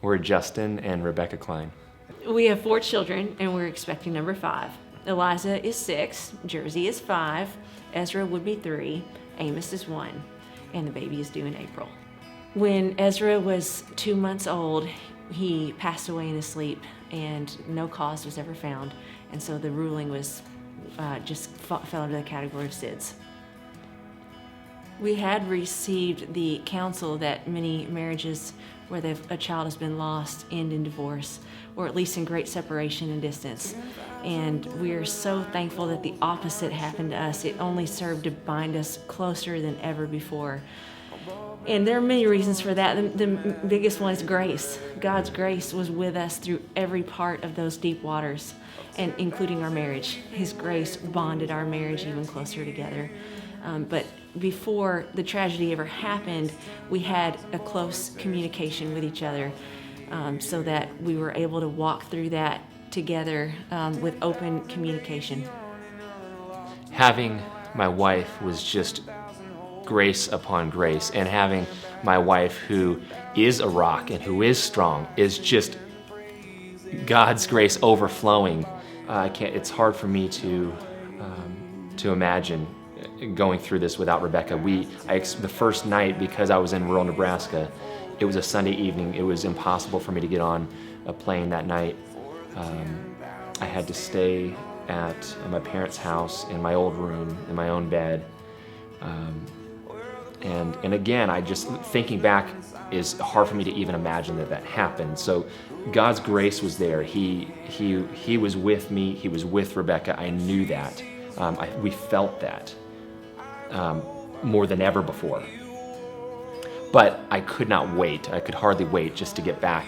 We're Justin and Rebecca Klein. We have 4 children, and we're expecting number 5. Eliza is 6, Jersey is 5, Ezra would be 3, Amos is 1, and the baby is due in April. When Ezra was 2 months old, he passed away in his sleep, and no cause was ever found, and so the ruling was just fell into the category of SIDS. We had received the counsel that many marriages where a child has been lost end in divorce, or at least in great separation and distance. And we are so thankful that the opposite happened to us. It only served to bind us closer than ever before. And there are many reasons for that. The biggest one is grace. God's grace was with us through every part of those deep waters, and including our marriage. His grace bonded our marriage even closer together. But before the tragedy ever happened, we had a close communication with each other, so that we were able to walk through that together with open communication. Having my wife was just grace upon grace, and having my wife, who is a rock and who is strong, is just God's grace overflowing. It's hard for me to imagine going through this without Rebecca. The first night, because I was in rural Nebraska, it was a Sunday evening. It was impossible for me to get on a plane that night. I had to stay at my parents' house in my old room, in my own bed. And again, thinking back, is hard for me to even imagine that happened. So God's grace was there. He was with me. He was with Rebecca. I knew that. We felt that more than ever before. But I could not wait. I could hardly wait just to get back.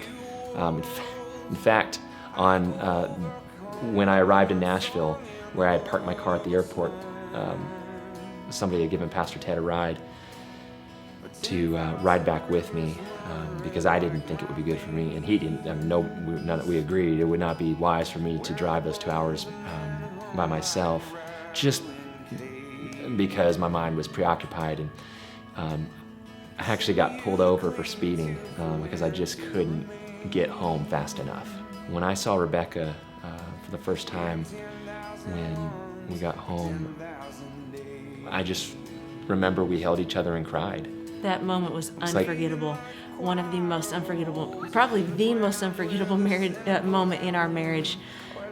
In fact, when I arrived in Nashville, where I had parked my car at the airport, somebody had given Pastor Ted a ride to ride back with me, because I didn't think it would be good for me, and he didn't. We agreed it would not be wise for me to drive those 2 hours by myself, just because my mind was preoccupied. And I actually got pulled over for speeding because I just couldn't get home fast enough. When I saw Rebecca for the first time when we got home, I just remember we held each other and cried. That moment was unforgettable. One of the most unforgettable, probably the most unforgettable moment in our marriage,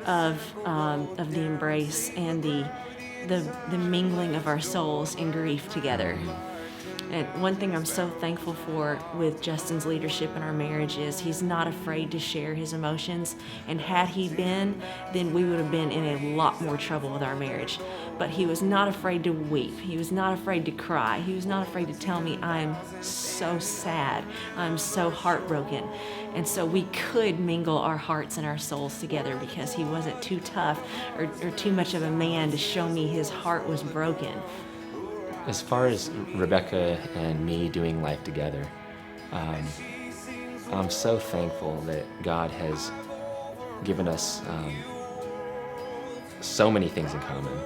of the embrace and the mingling of our souls in grief together. And one thing I'm so thankful for with Justin's leadership in our marriage is he's not afraid to share his emotions. And had he been, then we would have been in a lot more trouble with our marriage. But he was not afraid to weep. He was not afraid to cry. He was not afraid to tell me, I'm so sad. I'm so heartbroken. And so we could mingle our hearts and our souls together because he wasn't too tough or too much of a man to show me his heart was broken. As far as Rebecca and me doing life together, I'm so thankful that God has given us so many things in common.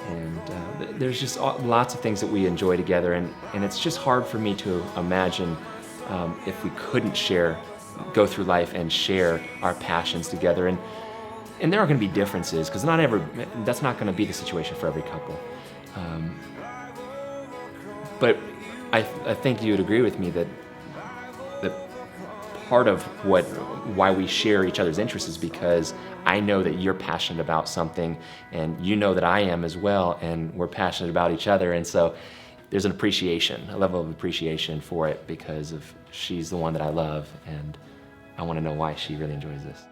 And there's just lots of things that we enjoy together, and it's just hard for me to imagine if we couldn't go through life and share our passions together. And there are going to be differences, because that's not going to be the situation for every couple. But I think you would agree with me that part of why we share each other's interests is because I know that you're passionate about something, and you know that I am as well, and we're passionate about each other. And so there's a level of appreciation for it, because she's the one that I love, and I want to know why she really enjoys this.